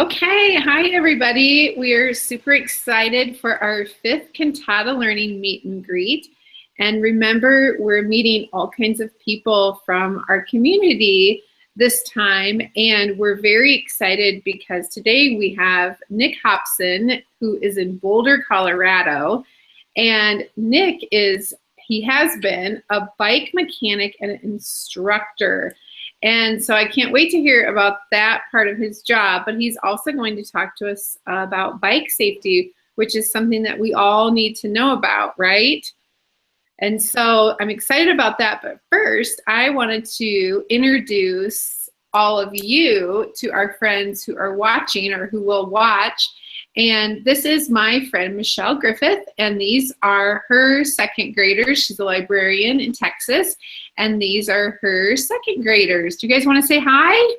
Okay, hi everybody. We are super excited for our 5th Cantata Learning Meet and Greet. And remember, we're meeting all kinds of people from our community this time. And we're very excited because today we have Nick Hobson, who is in Boulder, Colorado. And Nick he has been a bike mechanic and an instructor. And so I can't wait to hear about that part of his job, but he's also going to talk to us about bike safety, which is something that we all need to know about, right? And so I'm excited about that, but first I wanted to introduce all of you to our friends who are watching or who will watch. And this is my friend Michelle Griffith, and these are her 2nd graders. She's a librarian in Texas, and these are her 2nd graders. Do you guys want to say hi?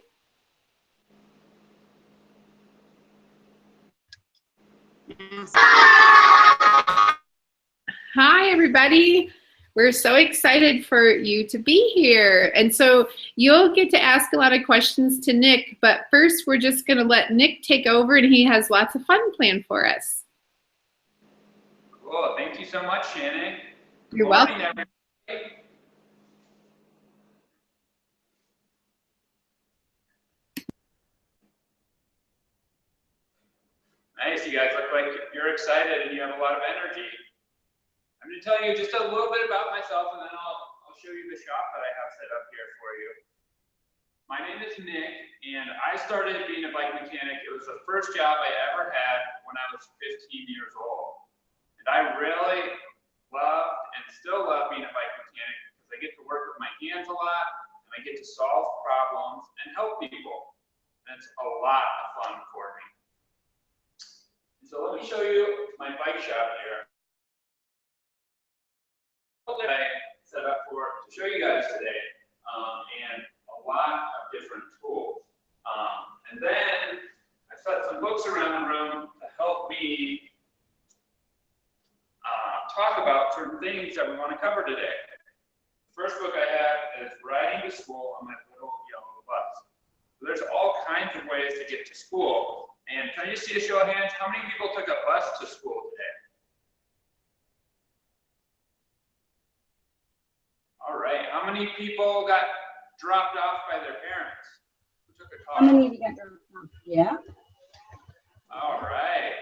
Hi, everybody. We're so excited for you to be here. And so you'll get to ask a lot of questions to Nick, but first we're just going to let Nick take over, and he has lots of fun planned for us. Cool. Thank you so much, Shannon. You're welcome. Nice. You guys look like you're excited and you have a lot of energy. I'm going to tell you just a little bit about myself, and then I'll show you the shop that I have set up here for you. My name is Nick, and I started being a bike mechanic. It was the first job I ever had when I was 15 years old. And I really loved and still love being a bike mechanic because I get to work with my hands a lot, and I get to solve problems and help people. And it's a lot of fun for me. And so let me show you my bike shop here. That I set up to show you guys today, and a lot of different tools. And then I set some books around the room to help me talk about certain things that we want to cover today. The first book I have is Riding to School on My Little Yellow Bus. So there's all kinds of ways to get to school. And can I just see a show of hands? How many people took a bus to school today? All right. How many people got dropped off by their parents? Who took a car? How many of you got dropped off? Yeah. All right.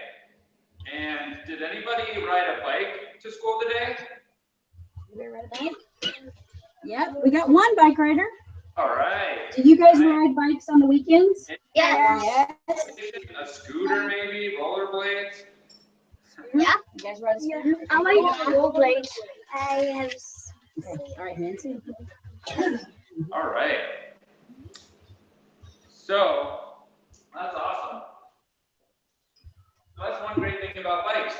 And did anybody ride a bike to school today? Did they ride a bike? Yep. We got one bike rider. All right. Do you guys ride bikes on the weekends? Yes. A scooter, maybe? Rollerblades? Yeah. You guys ride a scooter? I like rollerblades. I have. Okay. All right, Nancy. All right. So that's awesome. So that's one great thing about bikes.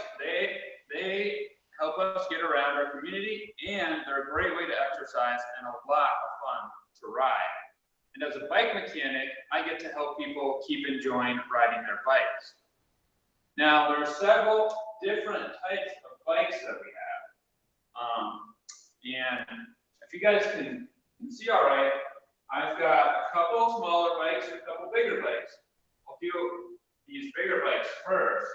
They help us get around our community, and they're a great way to exercise and a lot of fun to ride. And as a bike mechanic, I get to help people keep enjoying riding their bikes. Now, there are several different types of bikes that we have. And if you guys can see all right, I've got a couple smaller bikes and a couple bigger bikes. I'll do these bigger bikes first.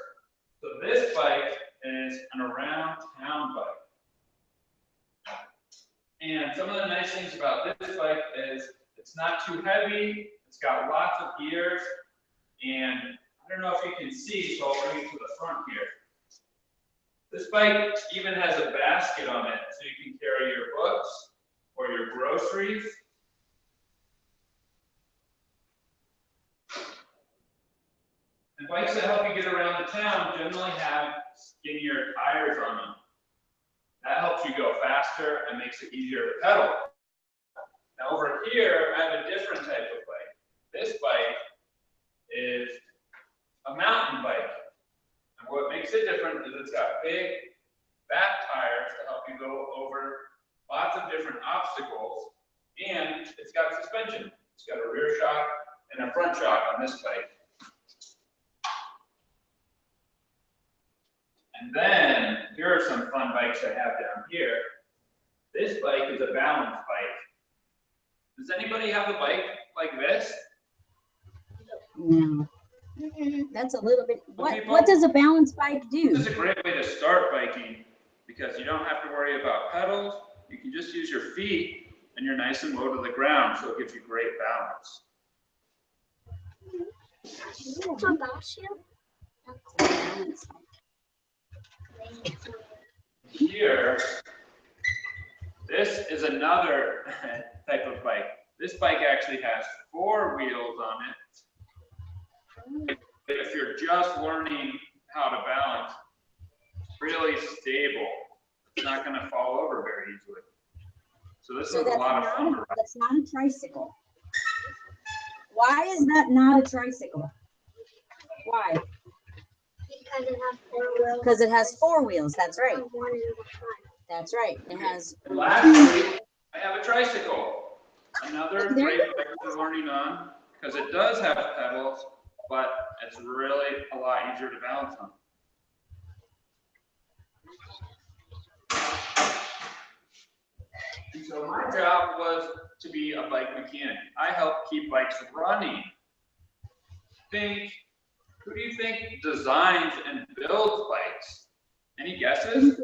So this bike is an around town bike. And some of the nice things about this bike is it's not too heavy, it's got lots of gears, and I don't know if you can see, so I'll bring it to the front here. This bike even has a basket on it, so you can carry your books or your groceries. And bikes that help you get around the town generally have skinnier tires on them. That helps you go faster and makes it easier to pedal. Now over here, I have a different type of bike. This bike is a mountain bike. And what makes it different is it's got big, fat tires to help you go over lots of different obstacles, and it's got suspension. It's got a rear shock and a front shock on this bike. And then, here are some fun bikes I have down here. This bike is a balance bike. Does anybody have a bike like this? No. That's a little bit. Well, What does a balance bike do? This is a great way to start biking because you don't have to worry about pedals. You can just use your feet and you're nice and low to the ground, so it gives you great balance. Here, this is another type of bike. This bike actually has 4 wheels on it. If you're just learning how to balance, it's really stable. It's not going to fall over very easily. So this is a lot of fun to ride. That's not a tricycle. Why is that not a tricycle? Why? Because it has 4 wheels. Because it has 4 wheels. That's right. That's right. It has. And lastly, I have a tricycle. Another great bike for learning on because it does have pedals, but it's really a lot easier to balance on. And so my job was to be a bike mechanic. I help keep bikes running. Who do you think designs and builds bikes? Any guesses?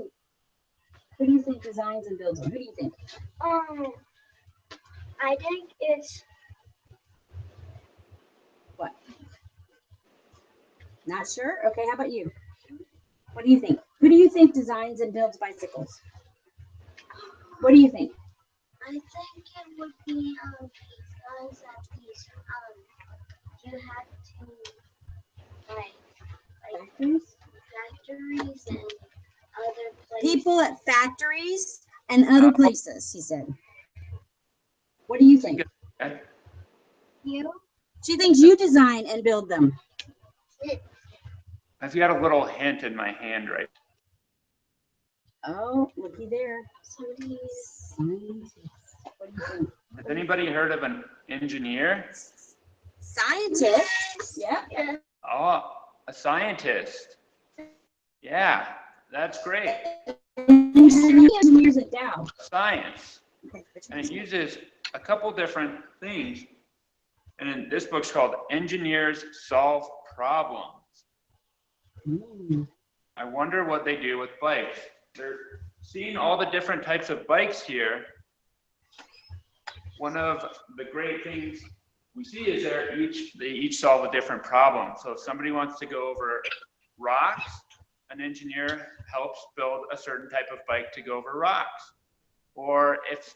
Who do you think designs and builds them? Who do you think? I think it's What? Not sure? Okay, how about you? What do you think? Who do you think designs and builds bicycles? What do you think? I think it would be because at these you have to like factories and other places. People at factories and other places, he said. What do you think? You? She thinks you design and build them. I've got a little hint in my hand right. Oh, looky there. Somebody's What do you think? Has anybody heard of an engineer? Scientist. Yeah. Oh, a scientist. Yeah, that's great. Engineers at Dow. Science. And it uses a couple different things. And in this book's called Engineers Solve Problems. I wonder what they do with bikes. They're seeing all the different types of bikes here. One of the great things we see is they each solve a different problem. So if somebody wants to go over rocks, an engineer helps build a certain type of bike to go over rocks. Or if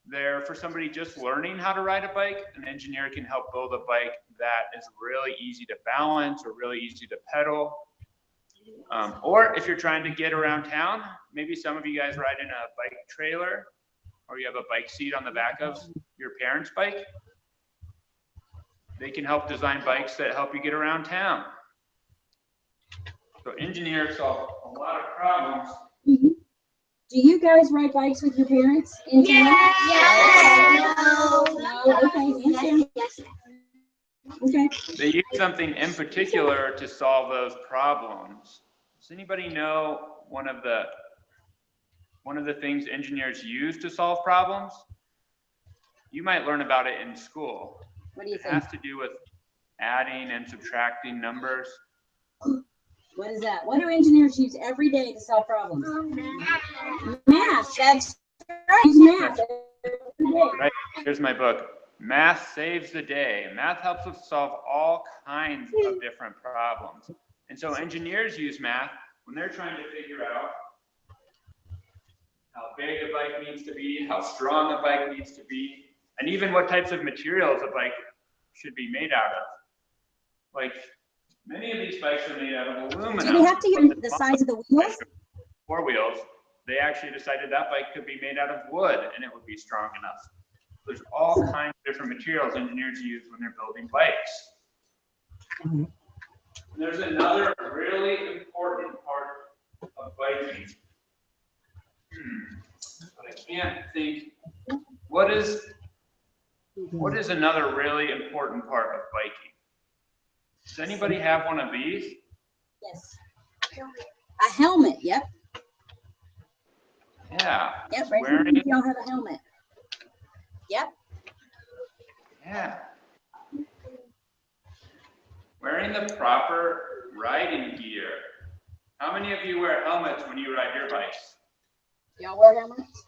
they're for somebody just learning how to ride a bike, an engineer can help build a bike that is really easy to balance or really easy to pedal. Or if you're trying to get around town, maybe some of you guys ride in a bike trailer or you have a bike seat on the back of your parents' bike. They can help design bikes that help you get around town. So engineers solve a lot of problems. Do you guys ride bikes with your parents? Yes. No. Okay. Yes. Okay. They use something in particular to solve those problems. Does anybody know one of the things engineers use to solve problems? You might learn about it in school. What do you It think? has to do with adding and subtracting numbers. What is that? What do engineers use every day to solve problems? Math. That's right. Use math every day. Right, here's my book. Math saves the day. Math helps us solve all kinds of different problems. And so engineers use math when they're trying to figure out how big a bike needs to be, how strong a bike needs to be, and even what types of materials a bike should be made out of. Like, many of these bikes are made out of aluminum. Do they have to get the size of the wheels? 4 wheels. They actually decided that bike could be made out of wood and it would be strong enough. There's all kinds of different materials engineers use when they're building bikes. And there's another really important part of biking. But I can't think, what is another really important part of biking? Does anybody have one of these? Yes. A helmet. Yep. Yeah. Yep. Right. Wearing it. Y'all have a helmet. Yep. Yeah. Wearing the proper riding gear. How many of you wear helmets when you ride your bikes? Y'all wear helmets?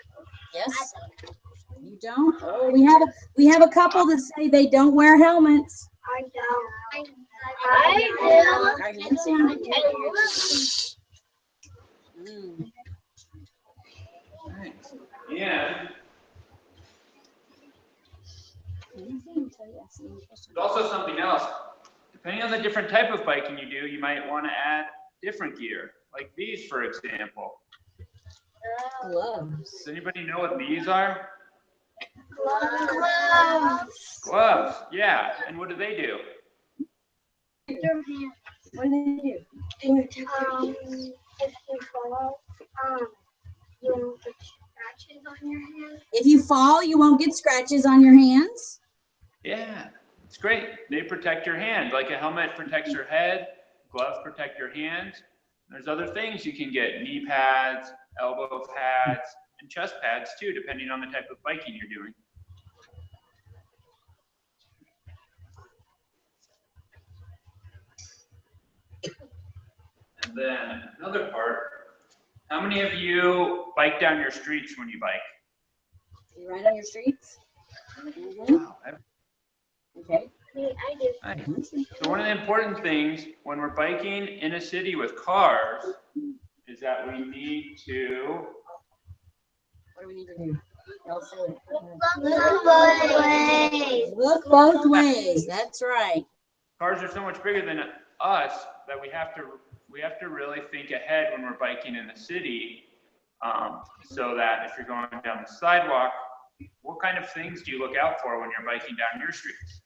Yes. You don't? Oh, we have a couple that say they don't wear helmets. I don't. I Mm. Thanks. And there's also something else. Depending on the different type of biking you do, you might want to add different gear, like these, for example. Gloves. Does anybody know what these are? Gloves. Gloves, yeah. And what do they do? What do they do? If you fall, you won't get scratches on your hands. If you fall, you won't get scratches on your hands. Yeah, it's great. They protect your hand, like a helmet protects your head, gloves protect your hands. There's other things you can get, knee pads, elbow pads, and chest pads too, depending on the type of biking you're doing. And then another part, how many of you bike down your streets when you bike? You ride on your streets? Mm-hmm. Wow. Okay. I do. Nice. So one of the important things when we're biking in a city with cars is that we need to... What do we need to do? Look both ways. Look both ways. That's right. Cars are so much bigger than us that we have to really think ahead when we're biking in the city, so that if you're going down the sidewalk, what kind of things do you look out for when you're biking down your streets?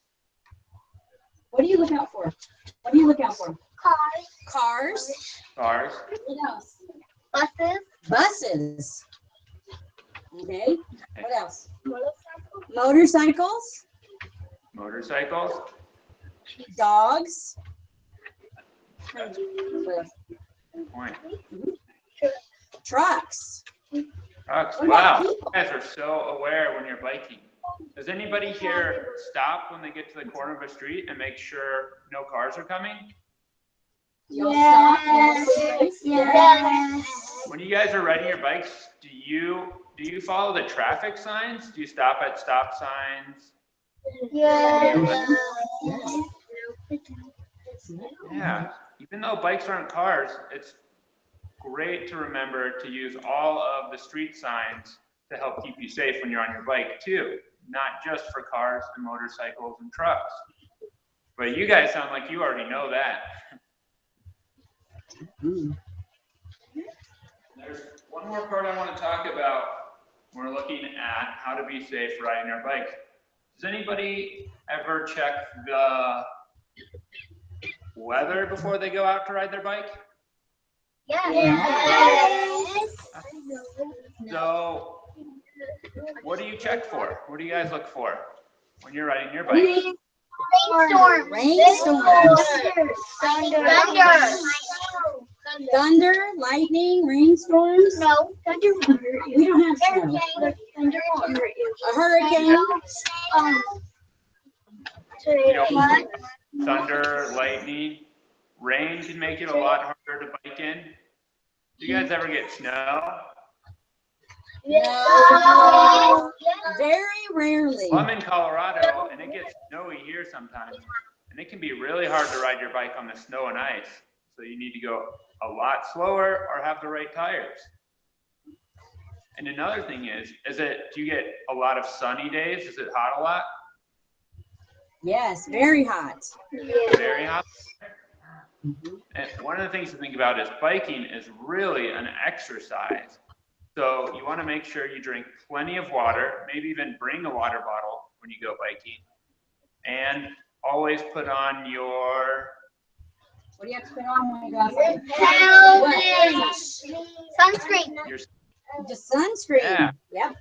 What do you look out for? What do you look out for? Cars. Cars. Cars. What else? Buses. Buses. Okay. What else? Motorcycles. Motorcycles. Motorcycles. Dogs. That's What else? a good point. Trucks. Trucks. What about Wow, people? you guys are so aware when you're biking. Does anybody here stop when they get to the corner of a street and make sure no cars are coming? Y'all stop and look at the Yes. When you guys are riding your bikes, do you follow the traffic signs? Do you stop at stop signs? Yes. Yeah. Even though bikes aren't cars, it's great to remember to use all of the street signs to help keep you safe when you're on your bike too, not just for cars and motorcycles and trucks. But you guys sound like you already know that. There's one more part I want to talk about when we're looking at how to be safe riding our bikes. Does anybody ever check the weather before they go out to ride their bike? Yes. So, what do you check for? What do you guys look for when you're riding your bike? Rainstorm. Rainstorms. Thunder. Thunder, lightning, rainstorms. No. Thunder. We don't have snow. Thunder. A hurricane. You know, thunder, lightning, rain can make it a lot harder to bike in. Do you guys ever get snow? No. Very rarely. Well, I'm in Colorado and it gets snowy here sometimes. And it can be really hard to ride your bike on the snow and ice. So you need to go a lot slower or have the right tires. And another thing is do you get a lot of sunny days? Is it hot a lot? Yes, very hot. Very hot. And one of the things to think about is biking is really an exercise. So you want to make sure you drink plenty of water, maybe even bring a water bottle when you go biking. And always put on your... What do you have to put on when you go outside? Sunscreen. Just sunscreen. Yeah. Yep.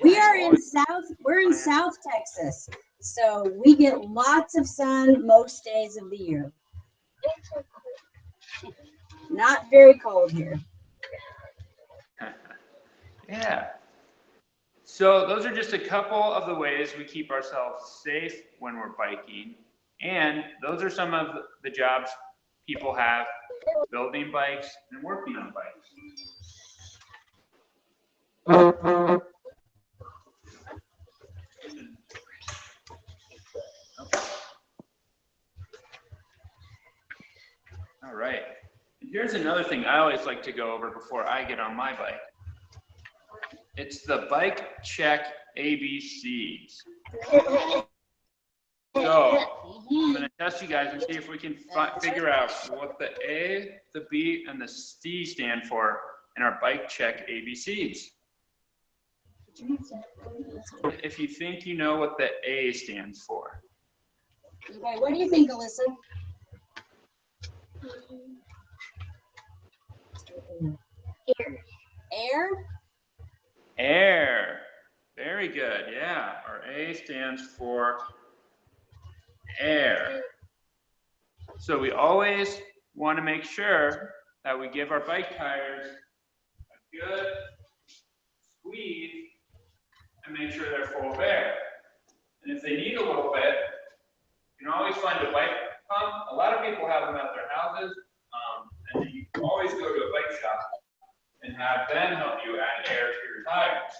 We're in South Texas. So we get lots of sun most days of the year. Not very cold here. Yeah. So those are just a couple of the ways we keep ourselves safe when we're biking. And those are some of the jobs people have: building bikes and working on bikes. All right. And here's another thing I always like to go over before I get on my bike. It's the bike check ABCs. So I'm going to test you guys and see if we can figure out what the A, the B, and the C stand for in our bike check ABCs. If you think you know what the A stands for. Okay, what do you think, Alyssa? Air. Air? Air. Very good. Yeah. Our A stands for air. So we always want to make sure that we give our bike tires a good squeeze and make sure they're full of air. And if they need a little bit, you can always find a bike pump. A lot of people have them at their houses, and you can always go to a bike shop and have them help you add air to your tires.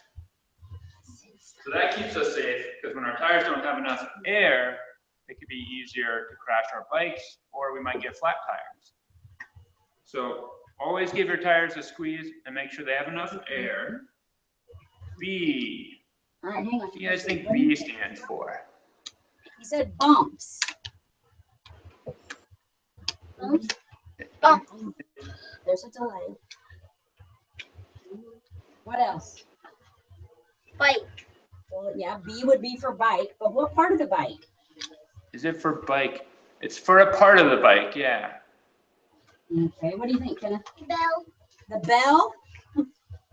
So that keeps us safe, because when our tires don't have enough air, it could be easier to crash our bikes, or we might get flat tires. So always give your tires a squeeze and make sure they have enough air. B. All right, hang on. What do you guys think B stands for? He said bumps. Bumps. There's a delay. What else? Bike. Well, yeah, B would be for bike, but what part of the bike? Is it for bike? It's for a part of the bike, yeah. Okay, what do you think, Kenneth? Bell. The bell?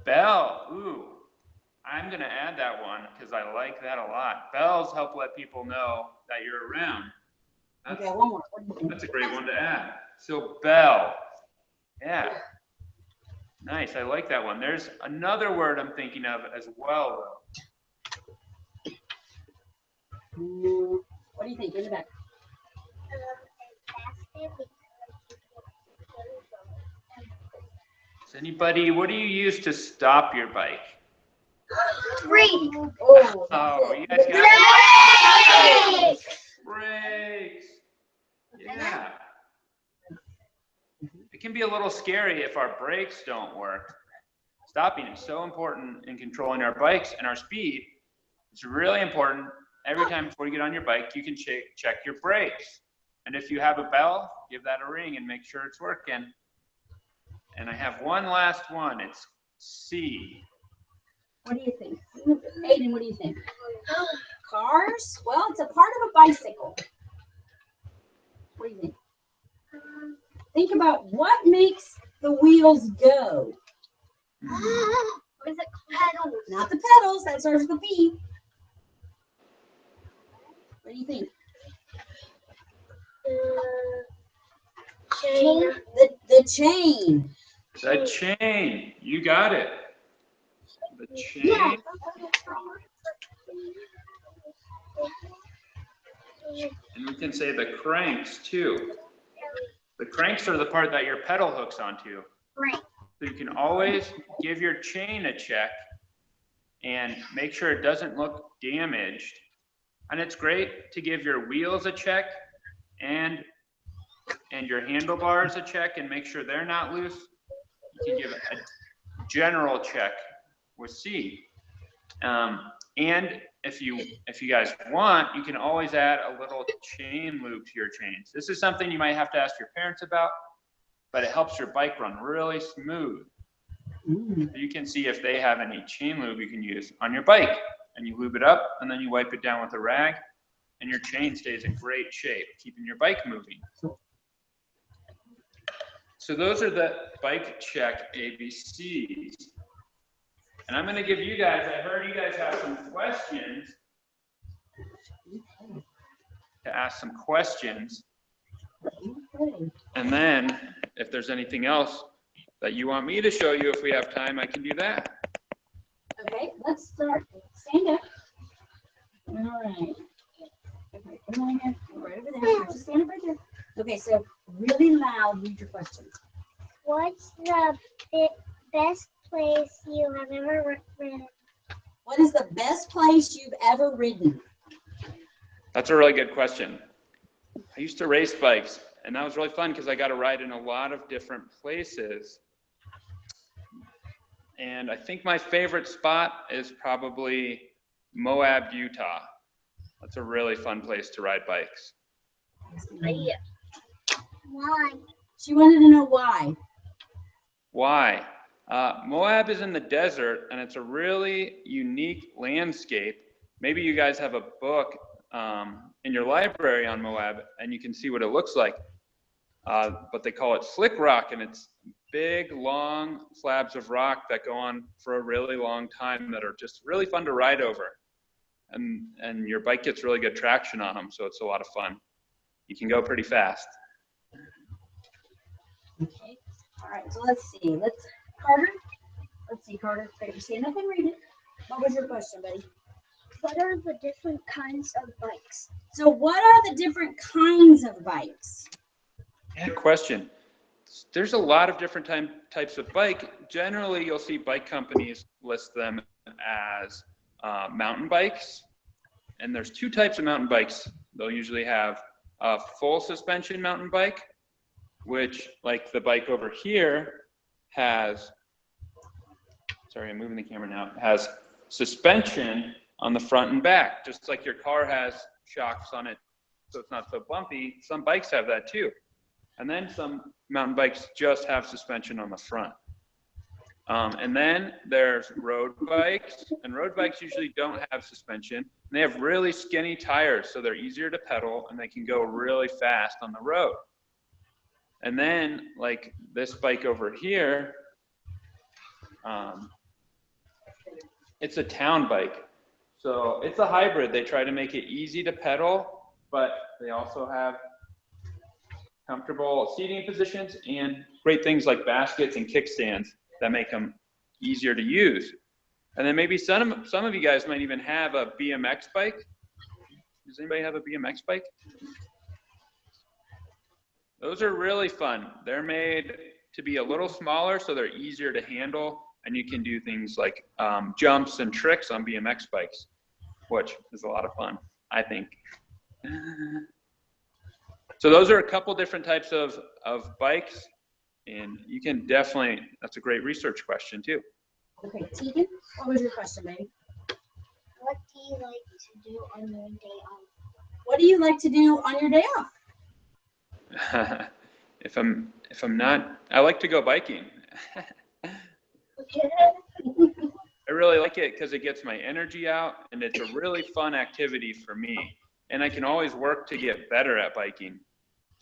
Bell, ooh. I'm gonna add that one because I like that a lot. Bells help let people know that you're around. Okay, one more. What do you think? That's a great one to add. So bell, yeah. Nice, I like that one. There's another word I'm thinking of as well, though. What do you think? In the back. Does anybody, what do you use to stop your bike? Brake. Oh, you guys got it? Brakes. Yeah. It can be a little scary if our brakes don't work. Stopping is so important in controlling our bikes and our speed. It's really important. Every time before you get on your bike, you can check your brakes. And if you have a bell, give that a ring and make sure it's working. And I have one last one. It's C. What do you think? Aiden, what do you think? Cars? Well, it's a part of a bicycle. What do you think? Think about what makes the wheels go. What is it called? Pedals. Not the pedals, that serves the B. What do you think? Chain. The chain. The chain. You got it. The chain. Yeah. And we can say the cranks too. The cranks are the part that your pedal hooks onto. Right. So you can always give your chain a check and make sure it doesn't look damaged. And it's great to give your wheels a check and your handlebars a check and make sure they're not loose. You can give a general check with C. And if you guys want, you can always add a little chain loop to your chains. This is something you might have to ask your parents about, but it helps your bike run really smooth. So you can see if they have any chain lube you can use on your bike, and you lube it up and then you wipe it down with a rag and your chain stays in great shape, keeping your bike moving. So those are the bike check ABCs. And I'm going to give you guys, I heard you guys have some questions, to ask some questions. And then if there's anything else that you want me to show you, if we have time, I can do that. Okay, let's start. Stand up. All right. Okay, come on here. Right right over there. Just stand up right there. Okay, so really loud, read your question. What's the best place you have ever ridden? What is the best place you've ever ridden? That's a really good question. I used to race bikes, and that was really fun because I got to ride in a lot of different places. And I think my favorite spot is probably Moab, Utah. That's a really fun place to ride bikes. Yeah. Why? She wanted to know why. Why? Moab is in the desert, and it's a really unique landscape. Maybe you guys have a book in your library on Moab, and you can see what it looks like. But they call it slick rock, and it's big, long slabs of rock that go on for a really long time that are just really fun to ride over. And your bike gets really good traction on them, so it's a lot of fun. You can go pretty fast. Okay. All right, so let's see. Carter. Stand up and read it. What was your question, buddy? What are the different kinds of bikes? So what are the different kinds of bikes? Good question. There's a lot of different types of bike. Generally, you'll see bike companies list them as mountain bikes. And there's two types of mountain bikes. They'll usually have a full suspension mountain bike, which, like the bike over here, has, sorry, I'm moving the camera now, has suspension on the front and back, just like your car has shocks on it so it's not so bumpy. Some bikes have that too. And then some mountain bikes just have suspension on the front. And then there's road bikes, and road bikes usually don't have suspension. And they have really skinny tires, so they're easier to pedal and they can go really fast on the road. And then, like this bike over here, it's a town bike. So it's a hybrid. They try to make it easy to pedal, but they also have comfortable seating positions and great things like baskets and kickstands that make them easier to use. And then maybe some of you guys might even have a BMX bike. Does anybody have a BMX bike? Those are really fun. They're made to be a little smaller so they're easier to handle, and you can do things like jumps and tricks on BMX bikes, which is a lot of fun, I think. So those are a couple different types of bikes, and you can definitely, that's a great research question too. Okay, Tegan, what was your question, baby? What do you like to do on your day off? What do you like to do on your day off? If I'm not, I like to go biking. Okay. I really like it because it gets my energy out, and it's a really fun activity for me. And I can always work to get better at biking.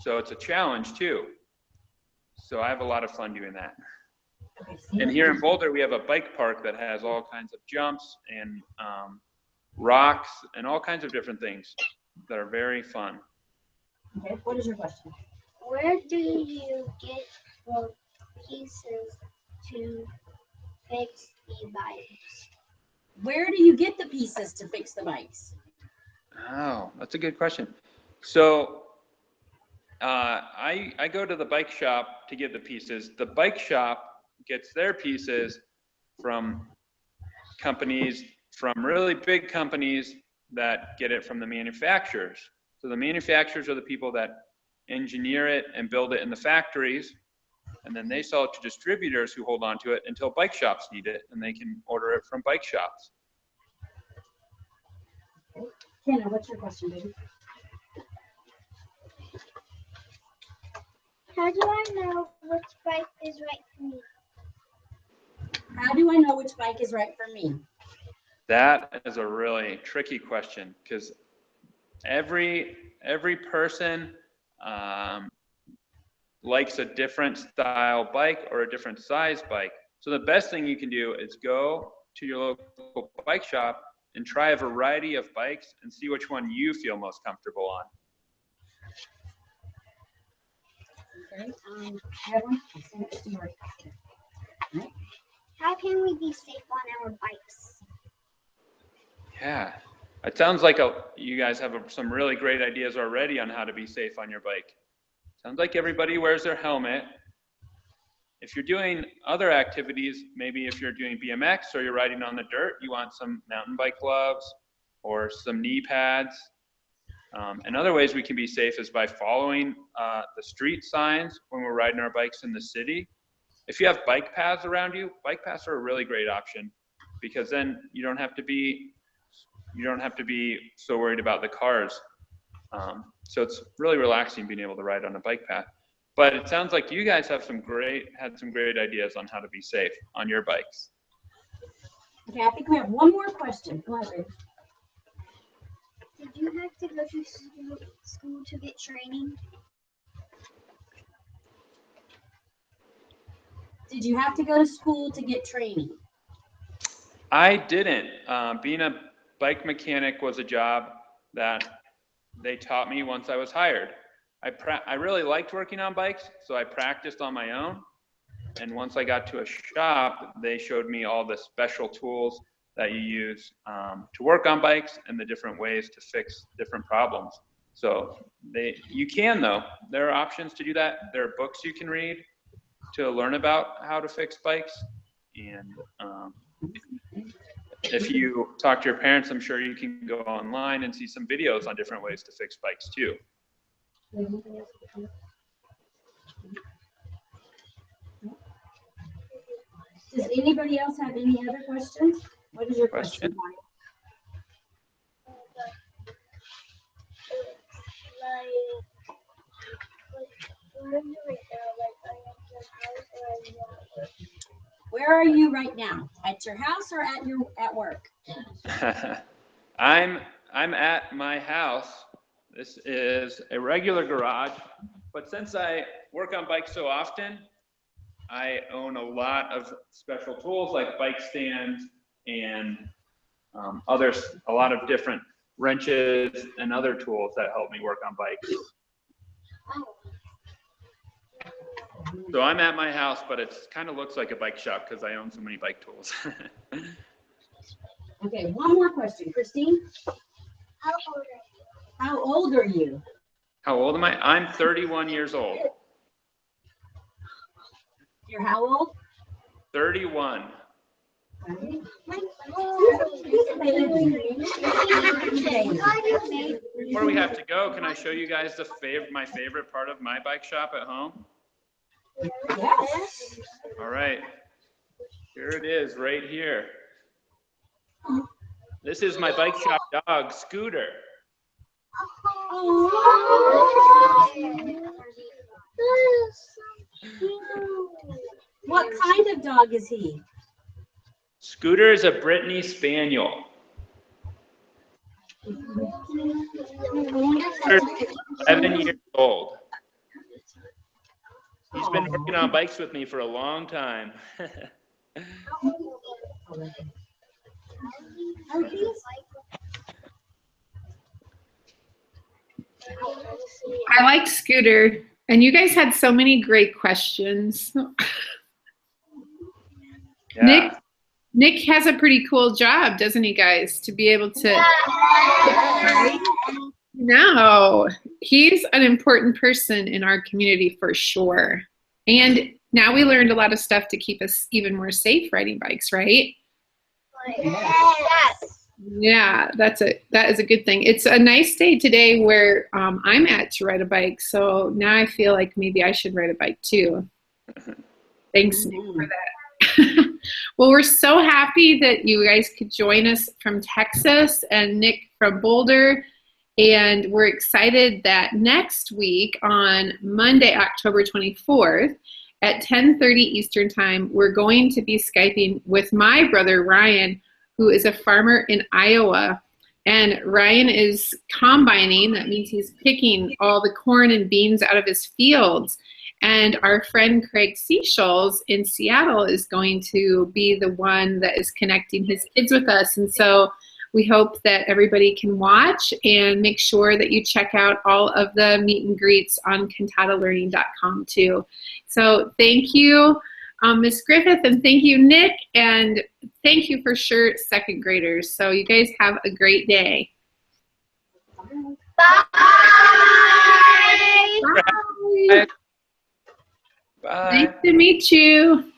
So it's a challenge too. So I have a lot of fun doing that. And here in Boulder, we have a bike park that has all kinds of jumps and rocks and all kinds of different things that are very fun. Okay, what is your question? Where do you get the pieces to fix the bikes? Where do you get the pieces to fix the bikes? Oh, that's a good question. So I go to the bike shop to get the pieces. The bike shop gets their pieces from companies, from really big companies that get it from the manufacturers. So the manufacturers are the people that engineer it and build it in the factories, and then they sell it to distributors who hold on to it until bike shops need it, and they can order it from bike shops. Hannah, what's your question, baby? How do I know which bike is right for me? How do I know which bike is right for me? That is a really tricky question because every person likes a different style bike or a different size bike. So the best thing you can do is go to your local bike shop and try a variety of bikes and see which one you feel most comfortable on. Okay, I have one. I'll send it to you. Right. How can we be safe on our bikes? Yeah, It sounds like you guys have some really great ideas already on how to be safe on your bike. Sounds like everybody wears their helmet. If you're doing other activities, maybe if you're doing BMX or you're riding on the dirt, you want some mountain bike gloves or some knee pads. And other ways we can be safe is by following the street signs when we're riding our bikes in the city. If you have bike paths around you, bike paths are a really great option, because then you don't have to be so worried about the cars. So it's really relaxing being able to ride on a bike path. But it sounds like you guys have had some great ideas on how to be safe on your bikes. Okay, I think we have one more question. Go ahead, Ruth. Did you have to go to school to get training? Did you have to go to school to get training? I didn't. Being a bike mechanic was a job that they taught me once I was hired. I really liked working on bikes, so I practiced on my own. And once I got to a shop, they showed me all the special tools that you use to work on bikes and the different ways to fix different problems. So you can, though. There are options to do that. There are books you can read to learn about how to fix bikes. And if you talk to your parents, I'm sure you can go online and see some videos on different ways to fix bikes too. Does anybody else have any other questions? What is your question, Mike? Where are you right now? At your house or at work? I'm at my house. This is a regular garage, but since I work on bikes so often, I own a lot of special tools like bike stands and a lot of different wrenches and other tools that help me work on bikes. So I'm at my house, but it kind of looks like a bike shop because I own so many bike tools. Okay, one more question. Christine? How old are you? How old am I? I'm 31 years old. You're how old? 31. Before we have to go, can I show you guys my favorite part of my bike shop at home? Yes. All right. Here it is, right here. This is my bike shop dog, Scooter. What kind of dog is he? Scooter is a Brittany Spaniel. Scooter's 7 years old. He's been working on bikes with me for a long time. I like Scooter, and you guys had so many great questions. Yeah. Nick has a pretty cool job, doesn't he, guys? To be able to. No, he's an important person in our community for sure. And now we learned a lot of stuff to keep us even more safe riding bikes, right? Yes. Yeah, that is a good thing. It's a nice day today where I'm at to ride a bike. So now I feel like maybe I should ride a bike too. Thanks, Nick, for that. Well, we're so happy that you guys could join us from Texas and Nick from Boulder. And we're excited that next week on Monday, October 24th at 10:30 Eastern Time, we're going to be Skyping with my brother, Ryan, who is a farmer in Iowa. And Ryan is combining. That means he's picking all the corn and beans out of his fields. And our friend Craig Seashells in Seattle is going to be the one that is connecting his kids with us. And so we hope that everybody can watch, and make sure that you check out all of the meet and greets on cantatalearning.com too. So thank you, Ms. Griffith, and thank you, Nick, and thank you for sure, second graders. So you guys have a great day. Bye. Bye. Bye. Nice to meet you.